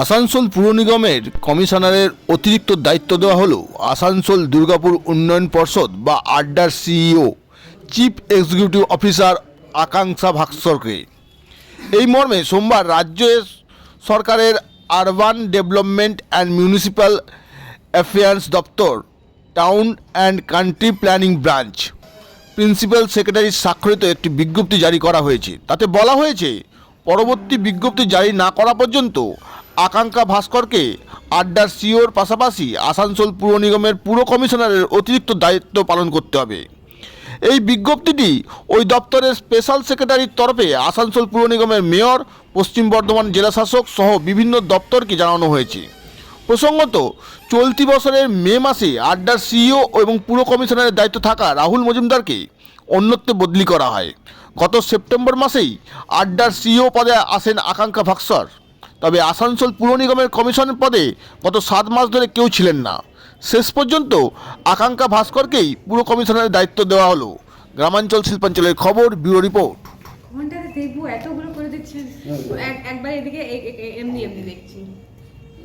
আসানসোল পুর নিগমের কমিশনারের অতিরিক্ত দায়িত্ব দেওয়া হলো আসানসোল দুর্গাপুর উন্নয়ন পর্ষদ বা আড্ডার সিইও চিফ এক্সিকিউটিভ অফিসার আকাঙ্ক্ষা ভাস্করকে। এই মর্মে সোমবার রাজ্য সরকারের urban development and municipal affairs দপ্তর town and country planning branch principal সেক্রেটারির স্বাক্ষরিত একটি বিজ্ঞপ্তি জারি করা হয়েছে। তাতে বলা হয়েছে, পরবর্তী বিজ্ঞপ্তি জারি না করা পর্যন্ত আকাঙ্ক্ষা ভাস্করকে আড্ডার সিওর পাশাপাশি আসানসোল পুর নিগমের পুর কমিশনারের অতিরিক্ত দায়িত্ব পালন করতে হবে। এই বিজ্ঞপ্তিটি ওই দপ্তরের স্পেশাল সেক্রেটারির তরফে আসানসোল পুর নিগমের মেয়র, পশ্চিম বর্ধমান জেলাশাসক সহ বিভিন্ন দপ্তরকে জানানো হয়েছে। প্রসঙ্গত, চলতি বছরের মে মাসে আড্ডার সিইও এবং পুর কমিশনারের দায়িত্ব থাকা রাহুল মজুমদারকে অন্যত্রে বদলি করা হয়। গত সেপ্টেম্বর মাসেই আড্ডার সিইও পদে আসেন আকাঙ্ক্ষা ভাস্কর। তবে আসানসোল পুর নিগমের কমিশনার পদে গত 7 মাস ধরে কেউ ছিলেন না। শেষ পর্যন্ত আকাঙ্ক্ষা ভাস্করকেই পুর কমিশনারের দায়িত্ব দেওয়া হলো। গ্রামাঞ্চল শিল্পাঞ্চলের খবর, ব্যুরো রিপোর্ট। ঘন্টাতে দেখবো এতগুলো করে দিচ্ছেন, একবার এদিকে এমনি এমনি দেখছি।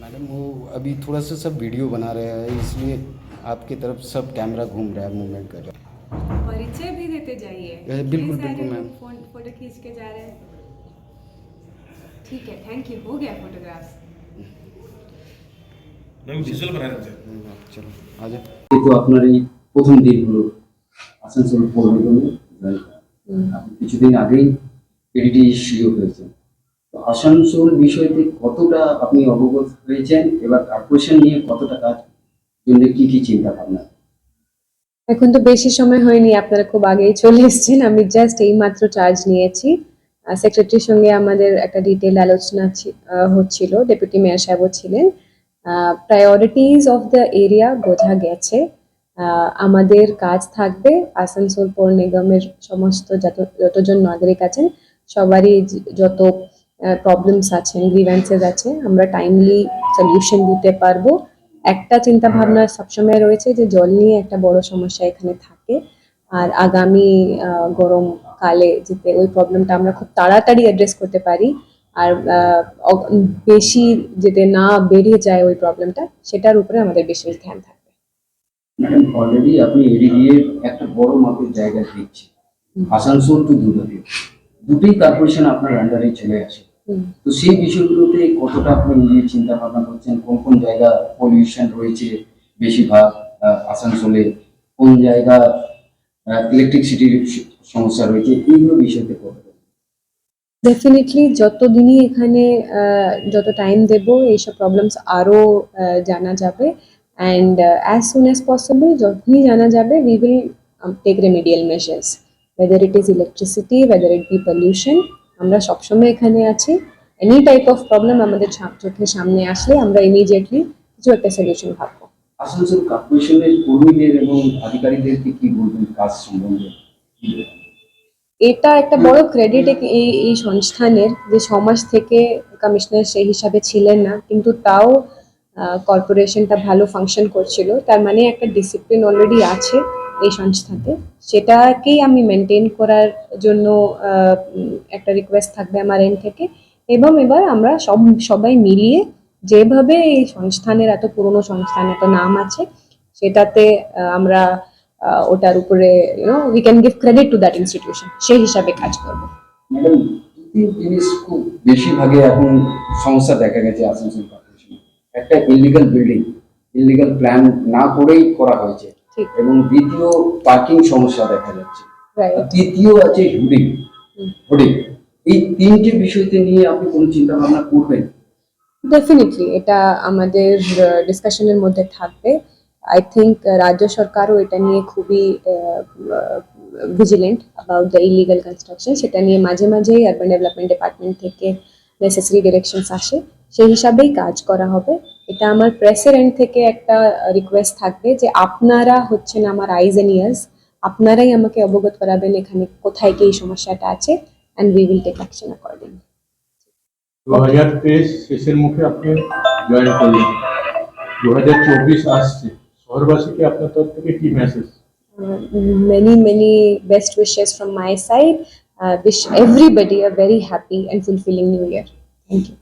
मैडम वो अभी थोड़ा सा सब वीडियो बना रहे हैं, इसलिए आपकी तरफ सब कैमरा घूम रहा है, मूवमेंट कर रहा परिचय भी देते जाइए। बिल्कुल बिल्कुल मैम। फोटो खींच के जा रहे हैं। ठीक है, थैंक यू। हो गया फोटोग्राफ्स। चलो आ जाओ। কিন্তু আপনার এই প্রথম দিনগুলো আসানসোল পৌর নিগমে আপনি কিছুদিন আগেই এডিডি সিইও হয়েছেন, তো আসানসোল বিষয়তে কতটা আপনি অবগত হয়েছেন, এবার কর্পোরেশন নিয়ে কতটা কাজ জন্য কি চিন্তা ভাবনা? এখন তো বেশি সময় হয়নি, আপনারা খুব আগেই চলে এসেছেন। আমি জাস্ট এই মাত্র চার্জ নিয়েছি। সেক্রেটারির সঙ্গে আমাদের একটা ডিটেল আলোচনা হচ্ছিল, ডেপুটি মেয়র সাহেবও ছিলেন। প্রায়োরিটিজ অফ দ্য এরিয়া বোঝা গেছে। আমাদের কাজ থাকবে আসানসোল পৌর নিগমের সমস্ত যতজন নাগরিক আছেন সবারই যত প্রবলেমস আছেন, গ্রিভেন্সেস আছে, আমরা টাইমলি সলিউশন দিতে পারবো। একটা চিন্তা ভাবনা সবসময় রয়েছে যে জল নিয়ে একটা বড় সমস্যা এখানে থাকে, আর আগামী গরমকালে যাতে ওই প্রবলেমটা আমরা খুব তাড়াতাড়ি অ্যাড্রেস করতে পারি আর বেশি যাতে না বেড়ে যায় ওই প্রবলেমটা, সেটার উপরে আমাদের বিশেষ ধ্যান থাকবে। ম্যাডাম অলরেডি আপনি এডিডি এর একটা বড় মাপের জায়গা দিচ্ছেন, আসানসোল টু দুর্গাপুর দুটোই কর্পোরেশন আপনার আন্ডারে চলে আসে, তো সেই বিষয়গুলোতে কতটা আপনি নিজে চিন্তা ভাবনা করছেন? কোন কোন জায়গা পলিউশন রয়েছে বেশিরভাগ আসানসোলে, কোন জায়গা ইলেকট্রিসিটির সমস্যা রয়েছে, এইগুলো বিষয়তে করবেন? ডেফিনেটলি যতদিনই এখানে যত টাইম দেব এইসব প্রবলেমস আরও জানা যাবে, and as soon as possible যখনই জানা যাবে we will take remedial measures, whether it is electricity, whether it be pollution। আমরা সবসময় এখানে আছি। এনি টাইপ অফ প্রবলেম আমাদের চোখের সামনে আসলে আমরা ইমিডিয়েটলি কিছু একটা সলিউশন ভাববো। আসানসোল কর্পোরেশনের কর্মীদের এবং আধিকারিকদেরকে কি বলবেন কাজ সম্বন্ধে? এটা একটা বড় ক্রেডিট এই সংস্থানের, যে সমাজ থেকে কমিশনার সেই হিসাবে ছিলেন না, কিন্তু তাও কর্পোরেশনটা ভালো ফাংশন করছিল। তার মানে একটা ডিসিপ্লিন অলরেডি আছে এই সংস্থাতে, সেটাকেই আমি মেনটেন করার জন্য একটা রিকোয়েস্ট থাকবে আমার এন্ড থেকে। এবং এবার আমরা সবাই মিলিয়ে যেভাবে এই সংস্থানের, এত পুরনো সংস্থান, এত নাম আছে, সেটাতে আমরা ওটার উপরে we can give credit to that institution, সেই হিসাবে কাজ করবো। ম্যাডাম দুটি জিনিস খুব বেশিরভাগে এখন সমস্যা দেখা গেছে আসানসোল কর্পোরেশনে, একটা ইলিগাল বিল্ডিং, ইলিগাল প্ল্যান না করেই করা হয়েছে, এবং দ্বিতীয় পার্কিং সমস্যা দেখা যাচ্ছে, তৃতীয় আছে হোর্ডিং। এই তিনটে বিষয়তে নিয়ে আপনি কোনো চিন্তা ভাবনা করবেন? ডেফিনেটলি এটা আমাদের ডিসকাশনের মধ্যে থাকবে। আই থিঙ্ক রাজ্য সরকারও এটা নিয়ে খুবই vigilant about the illegal construction. সেটা নিয়ে মাঝে মাঝেই আরবান ডেভেলপমেন্ট ডিপার্টমেন্ট থেকে নেসেসারি ডিরেকশনস আসে, সেই হিসাবেই কাজ করা হবে। এটা আমার প্রেসের এন্ড থেকে একটা রিকোয়েস্ট থাকবে যে আপনারা হচ্ছেন আমার আইজ এন্ড ইয়ার্স, আপনারাই আমাকে অবগত করাবেন এখানে কোথায় কি এই সমস্যাটা আছে, and we will take action accordingly. 2023 শেষের মুখে আপনি জয়েন করলেন, 2024 আসছে, শহরবাসীকে আপনার তরফ থেকে কি message? Many best wishes from my side. Wish everybody a very happy and fulfilling new year. Thank you.